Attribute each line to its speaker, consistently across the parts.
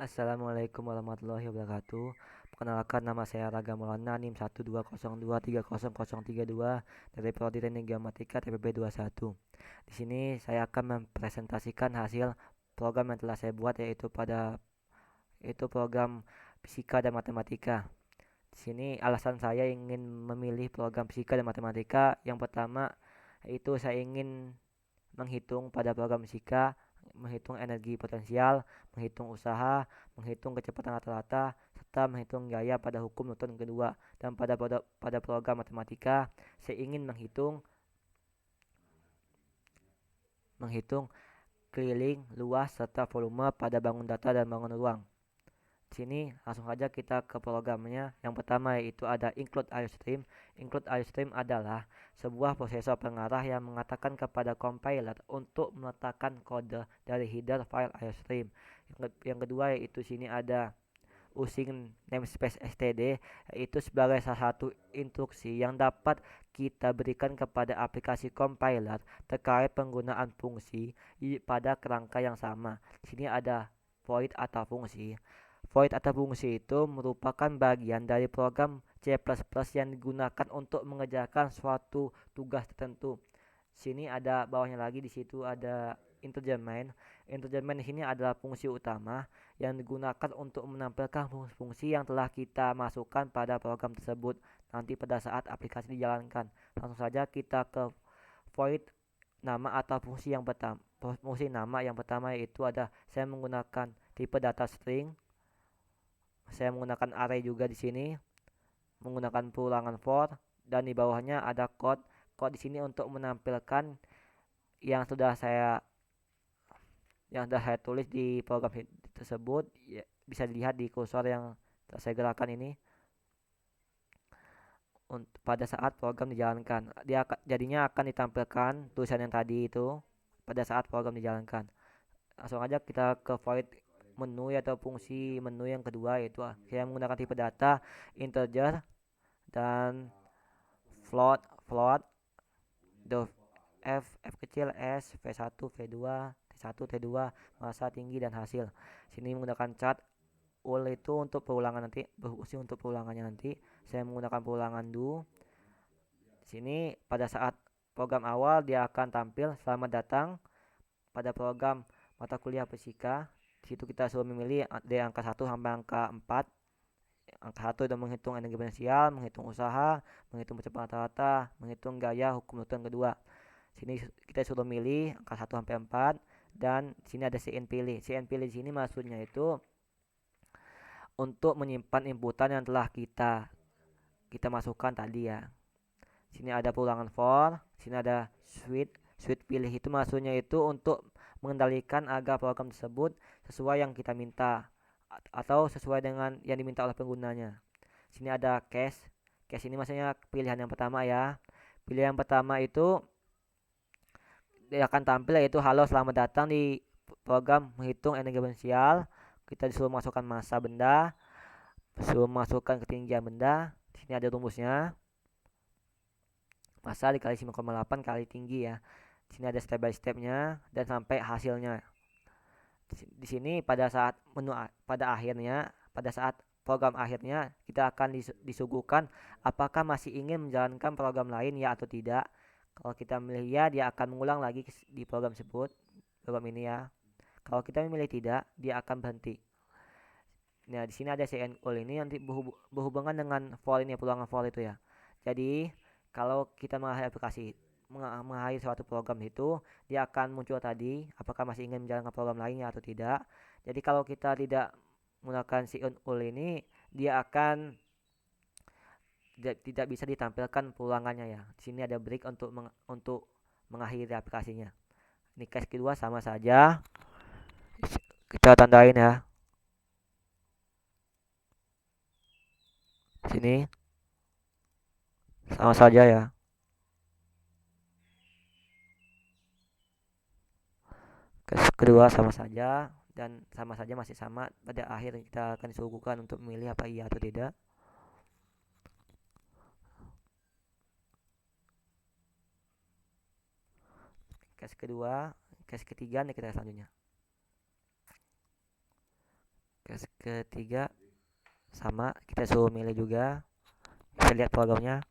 Speaker 1: Assalamualaikum warahmatullahi wabarakatuh. Perkenalkan, nama saya Raga Maulana, NIM 120230032 dari Prodi Teknik Geomatika TPB 21. Di sini saya akan mempresentasikan hasil program yang telah saya buat, yaitu program fisika dan matematika. Di sini alasan saya ingin memilih program fisika dan matematika. Yang pertama yaitu saya ingin menghitung pada program fisika, menghitung energi potensial, menghitung usaha, menghitung kecepatan rata-rata, serta menghitung gaya pada hukum Newton kedua. Dan pada program matematika, saya ingin menghitung keliling, luas, serta volume pada bangun data dan bangun ruang. Di sini langsung saja kita ke programnya. Yang pertama yaitu ada include IOStream. Include IOStream adalah sebuah prosesor pengarah yang mengatakan kepada compiler untuk meletakkan kode dari header file IOStream. Yang kedua yaitu sini ada using namespace std, yaitu sebagai salah satu instruksi yang dapat kita berikan kepada aplikasi compiler terkait penggunaan fungsi pada kerangka yang sama. Di sini ada void atau fungsi. Void atau fungsi itu merupakan bagian dari program C++ yang digunakan untuk mengerjakan suatu tugas tertentu. Sini ada bawahnya lagi, di situ ada integer main. Integer main di sini adalah fungsi utama yang digunakan untuk menampilkan fungsi yang telah kita masukkan pada program tersebut nanti pada saat aplikasi dijalankan. Langsung saja kita ke void nama atau fungsi yang pertama. Fungsi nama yang pertama yaitu ada saya menggunakan tipe data string. Saya menggunakan array juga di sini, menggunakan pulangan for, dan di bawahnya ada code. Code di sini untuk menampilkan yang sudah saya tulis di program tersebut. Ya, bisa dilihat di kursor yang saya gerakkan ini. Pada saat program dijalankan, dia jadinya akan ditampilkan tulisan yang tadi itu pada saat program dijalankan. Langsung aja kita ke void menu atau fungsi menu yang kedua, yaitu saya menggunakan tipe data integer dan float the f kecil, s, v1, v2, t1, t2, massa, tinggi, dan hasil. Sini menggunakan chart ul itu untuk perulangan nanti, berfungsi untuk perulangannya nanti. Saya menggunakan perulangan do. Sini pada saat program awal dia akan tampil selamat datang pada program mata kuliah fisika. Di situ kita suruh memilih dari angka 1 sampai angka 4. Angka 1 itu menghitung energi potensial, menghitung usaha, menghitung kecepatan rata-rata, menghitung gaya hukum Newton kedua. Sini kita suruh milih angka 1 sampai 4, dan sini ada cn pilih. Cn pilih di sini maksudnya itu untuk menyimpan inputan yang telah kita masukkan tadi ya. Sini ada pulangan for, sini ada switch. Switch pilih itu maksudnya itu untuk mengendalikan agar program tersebut sesuai yang kita minta atau sesuai dengan yang diminta oleh penggunanya. Sini ada cache. Cache ini maksudnya pilihan yang pertama ya. Pilihan yang pertama itu dia akan tampil yaitu halo selamat datang di program menghitung energi potensial. Kita disuruh masukkan massa benda, disuruh masukkan ketinggian benda. Di sini ada rumusnya. Massa dikali 9,8 kali tinggi ya. Di sini ada step by stepnya dan sampai hasilnya. Di sini pada saat pada saat program akhirnya kita akan disuguhkan apakah masih ingin menjalankan program lain ya atau tidak. Kalau kita memilih ya, dia akan mengulang lagi di program ini ya. Kalau kita memilih tidak, dia akan berhenti. Nah, di sini ada cn all ini nanti berhubungan dengan for ini, pulangan for itu ya. Jadi kalau kita mengakhiri suatu program itu, dia akan muncul tadi apakah masih ingin menjalankan program lainnya atau tidak. Jadi kalau kita tidak menggunakan si all ini, dia akan tidak bisa ditampilkan pulangannya ya. Di sini ada break untuk mengakhiri aplikasinya. Ini case kedua sama saja. Kita tandain ya. Sini sama saja ya. Case kedua sama saja dan sama saja masih sama. Pada akhir kita akan disuguhkan untuk memilih apa iya atau tidak. Case kedua, case ketiga nih kita selanjutnya. Case ketiga sama, kita suruh milih juga. Bisa lihat programnya,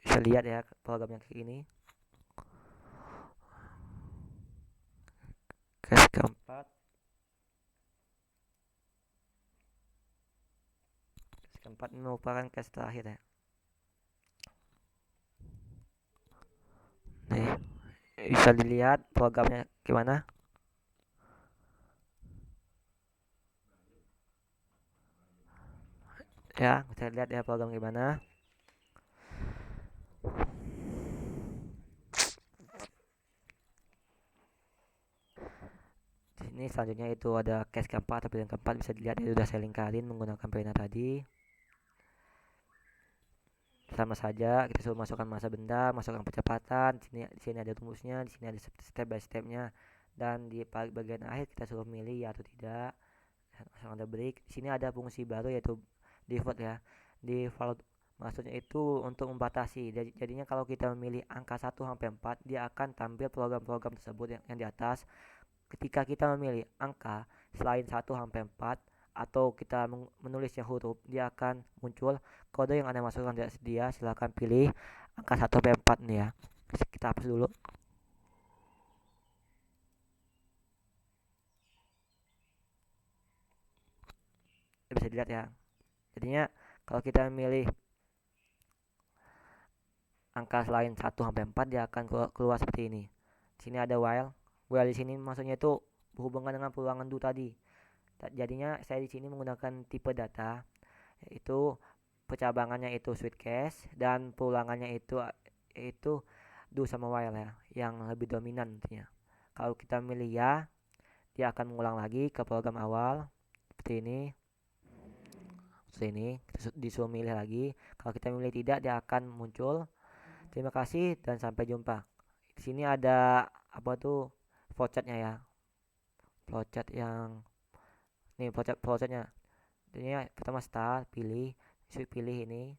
Speaker 1: bisa lihat ya programnya kayak gini. Case keempat, case keempat ini merupakan case terakhir ya. Nih, bisa dilihat programnya gimana ya, bisa lihat ya program gimana. Di sini selanjutnya itu ada case keempat atau pilihan keempat, bisa dilihat itu sudah saya lingkarin menggunakan pena tadi. Sama saja, kita suruh masukkan masa benda, masukkan percepatan. Di sini ada rumusnya, di sini ada step by stepnya, dan di bagian akhir kita suruh milih ya atau tidak. Langsung ada break. Di sini ada fungsi baru yaitu default ya. Default maksudnya itu untuk membatasi. Jadinya kalau kita memilih angka 1 sampai 4, dia akan tampil program-program tersebut yang di atas. Ketika kita memilih angka selain 1 sampai 4 atau kita menulisnya huruf, dia akan muncul kode yang Anda masukkan tidak sedia. Silahkan pilih angka 1 sampai 4 nih ya. Kita hapus dulu. Bisa dilihat ya. Jadinya kalau kita memilih angka selain 1 sampai 4, dia akan keluar seperti ini. Di sini ada while. While di sini maksudnya itu berhubungan dengan peluangan do tadi. Jadinya saya di sini menggunakan tipe data, yaitu percabangannya itu switch case dan peluangannya itu do sama while ya, yang lebih dominan intinya. Kalau kita milih ya, dia akan mengulang lagi ke program awal seperti ini. Seperti ini, kita disuruh milih lagi. Kalau kita milih tidak, dia akan muncul. Terima kasih dan sampai jumpa. Di sini ada apa tuh flowchartnya ya, flowchart yang nih, flowchartnya. Ini pertama start, pilih ini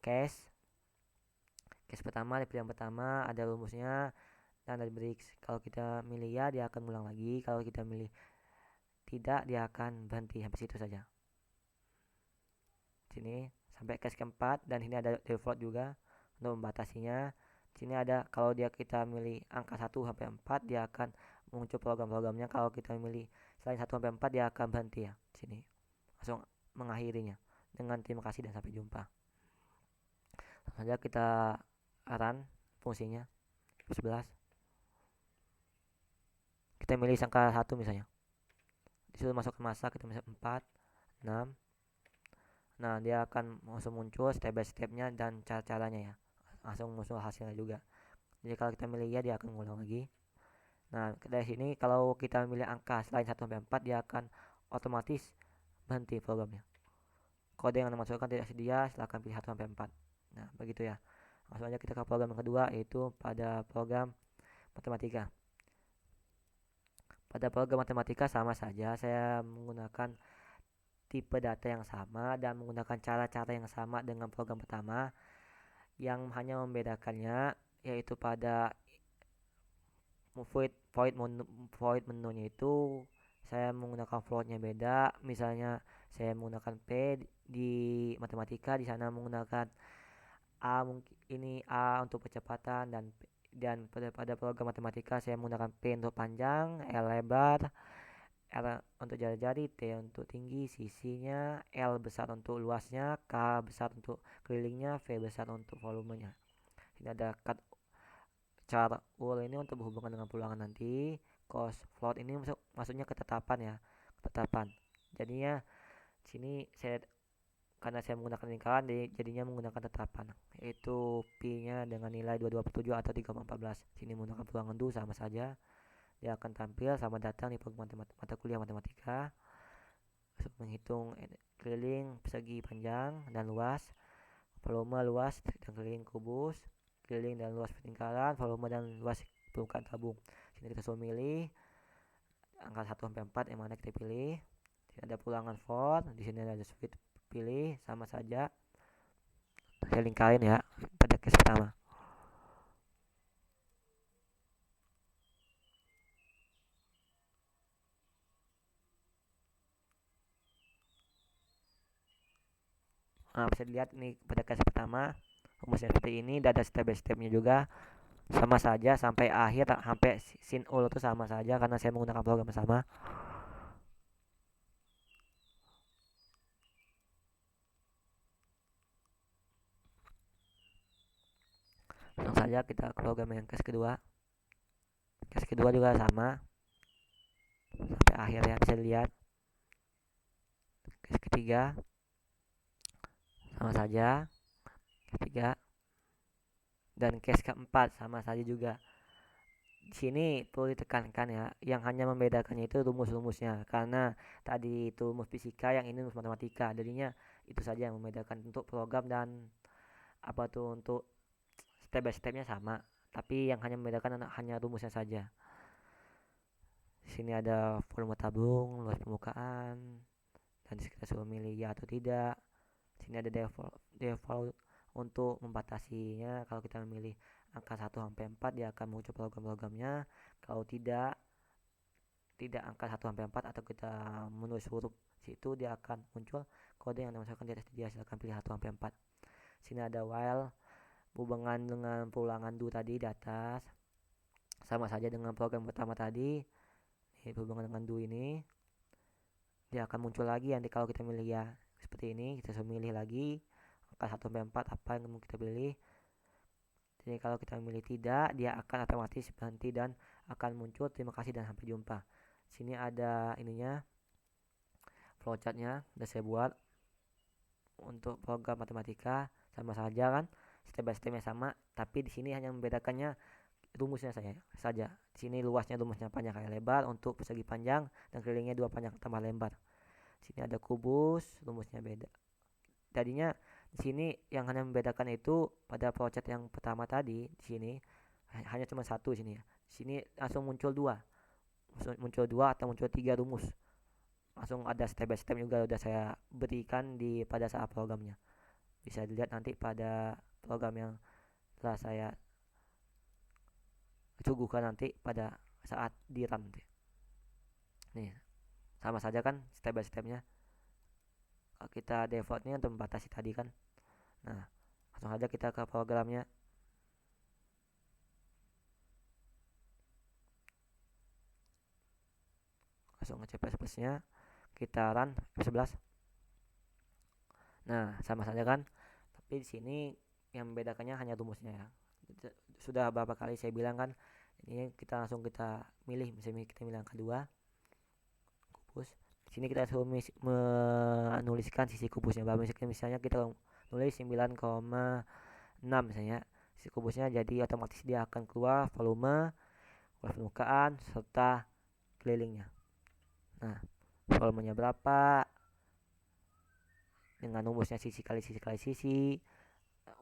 Speaker 1: case. Case pertama, di pilihan pertama ada rumusnya dan ada breaks. Kalau kita milih ya, dia akan ulang lagi. Kalau kita milih tidak, dia akan berhenti sampai situ saja. Sini sampai case keempat, dan ini ada default juga untuk membatasinya. Sini ada kalau kita milih angka 1 sampai 4, dia akan muncul program-programnya. Kalau kita milih selain 1 sampai 4, dia akan berhenti ya. Sini langsung mengakhirinya dengan terima kasih dan sampai jumpa. Langsung saja kita run fungsinya. 11 kita milih angka 1 misalnya, disuruh masuk ke masa, kita milih 4, 6. Nah, dia akan langsung muncul step by stepnya dan cara-caranya ya, langsung muncul hasilnya juga. Jadi kalau kita milih ya, dia akan mengulang lagi. Nah, dari sini kalau kita milih angka selain 1 sampai 4, dia akan otomatis berhenti programnya. Kode yang Anda masukkan tidak sedia, silahkan pilih 1 sampai 4. Nah, begitu ya. Langsung aja kita ke program yang kedua, yaitu pada program matematika. Pada program matematika sama saja, saya menggunakan tipe data yang sama dan menggunakan cara-cara yang sama dengan program pertama. Yang hanya membedakannya yaitu pada void menunya itu saya menggunakan floatnya beda. Misalnya saya menggunakan P di matematika, di sana menggunakan A, mungkin ini A untuk percepatan, dan pada program matematika saya menggunakan P untuk panjang, L lebar, R untuk jari-jari, T untuk tinggi sisinya, L besar untuk luasnya, K besar untuk kelilingnya, V besar untuk volumenya. Ini ada cut char ul ini untuk berhubungan dengan peluangan nanti. Cos float ini maksudnya ketetapan ya, ketetapan. Jadinya sini karena saya menggunakan lingkaran, jadinya menggunakan tetapan, yaitu pi-nya dengan nilai 2247 atau 3,14. Sini menggunakan peluangan do sama saja, dia akan tampil sama datang di program mata kuliah matematika untuk menghitung keliling, persegi, panjang dan luas, volume, luas dan keliling kubus, keliling dan luas lingkaran, volume dan luas permukaan tabung. Sini kita suruh milih angka 1 sampai 4 yang mana kita pilih. Sini ada pulangan for, di sini ada switch, pilih sama saja. Saya lingkarin ya pada case pertama. Nah, bisa dilihat ini pada case pertama rumusnya seperti ini, dan ada step by stepnya juga, sama saja sampai akhir, sampai sin ul itu sama saja karena saya menggunakan program yang sama. Langsung saja kita ke program yang case kedua. Case kedua juga sama sampai akhir ya, bisa dilihat. Case ketiga sama saja, ketiga, dan case keempat sama saja juga. Di sini perlu ditekankan ya, yang hanya membedakannya itu rumus-rumusnya, karena tadi itu rumus fisika, yang ini rumus matematika, jadinya itu saja yang membedakan. Untuk program dan apa tuh, untuk step by stepnya sama, tapi yang hanya membedakan hanya rumusnya saja. Di sini ada volume tabung, luas permukaan, dan kita suruh milih ya atau tidak. Di sini ada default untuk membatasinya. Kalau kita memilih angka 1 sampai 4, dia akan muncul program-programnya. Kalau tidak angka 1 sampai 4, atau kita menulis huruf situ, dia akan muncul kode yang dimasukkan di atas dia. Silahkan pilih 1 sampai 4. Sini ada while, hubungan dengan pulangan do tadi di atas, sama saja dengan program pertama tadi. Ini hubungan dengan do ini, dia akan muncul lagi nanti kalau kita milih ya seperti ini. Kita sudah milih lagi angka 1 sampai 4 apa yang mau kita pilih. Jadi kalau kita memilih tidak, dia akan otomatis berhenti dan akan muncul terima kasih dan sampai jumpa. Sini ada ininya, flowchartnya udah saya buat. Untuk program matematika sama saja kan, step by stepnya sama, tapi di sini hanya membedakannya rumusnya saja. Di sini luasnya rumusnya panjang kali lebar untuk persegi panjang, dan kelilingnya 2 panjang tambah lebar. Di sini ada kubus, rumusnya beda. Tadinya di sini yang hanya membedakan itu pada flowchart yang pertama tadi, di sini hanya cuma satu sini ya. Di sini langsung muncul dua atau muncul tiga rumus. Langsung ada step by step juga udah saya berikan di pada saat programnya. Bisa dilihat nanti pada program yang telah saya suguhkan nanti pada saat di run nanti. Nih, sama saja kan step by stepnya. Kita defaultnya untuk membatasi tadi kan. Nah, langsung saja kita ke programnya. Langsung ngecek plus-plusnya, kita run F11. Nah, sama saja kan, tapi di sini yang membedakannya hanya rumusnya ya. Sudah beberapa kali saya bilang kan, ini kita langsung kita milih, misalnya kita milih angka 2 kubus. Di sini kita suruh menuliskan sisi kubusnya. Misalnya kita nulis 9,6 misalnya, sisi kubusnya, jadi otomatis dia akan keluar volume, permukaan, serta kelilingnya. Nah, volumenya berapa dengan rumusnya sisi kali sisi kali sisi,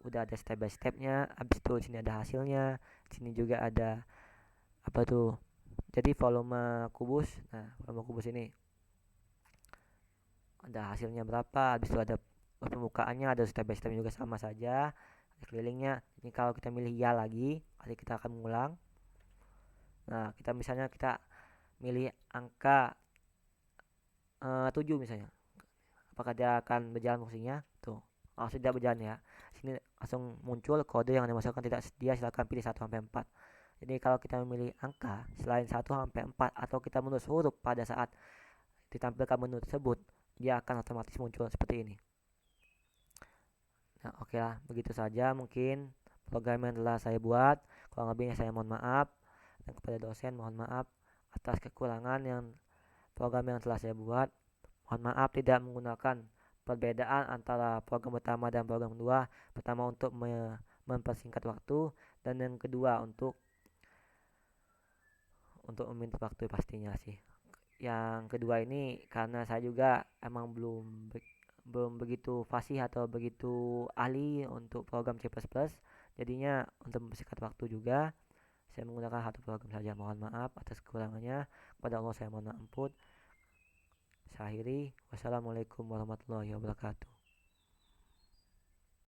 Speaker 1: udah ada step by stepnya. Habis itu sini ada hasilnya, sini juga ada apa tuh, jadi volume kubus. Nah, volume kubus ini ada hasilnya berapa. Habis itu ada permukaannya, ada step by step juga sama saja, ada kelilingnya. Ini kalau kita milih ya lagi, nanti kita akan mengulang. Nah, kita misalnya kita milih angka 7 misalnya, apakah dia akan berjalan fungsinya tuh. Langsung tidak berjalan ya. Sini langsung muncul kode yang dimasukkan tidak sedia, silakan pilih 1 sampai 4. Jadi kalau kita memilih angka selain 1 sampai 4, atau kita menulis huruf pada saat ditampilkan menu tersebut, dia akan otomatis muncul seperti ini. Nah, oke lah, begitu saja mungkin program yang telah saya buat. Kurang lebihnya saya mohon maaf, dan kepada dosen mohon maaf atas kekurangan yang program yang telah saya buat. Mohon maaf tidak menggunakan perbedaan antara program pertama dan program kedua. Pertama untuk mempersingkat waktu, dan yang kedua untuk meminta waktu pastinya sih. Yang kedua ini karena saya juga emang belum begitu fasih atau begitu ahli untuk program C++, jadinya untuk mempersingkat waktu juga saya menggunakan satu program saja. Mohon maaf atas kekurangannya, kepada Allah saya mohon ampun. Saya akhiri, wassalamualaikum warahmatullahi wabarakatuh.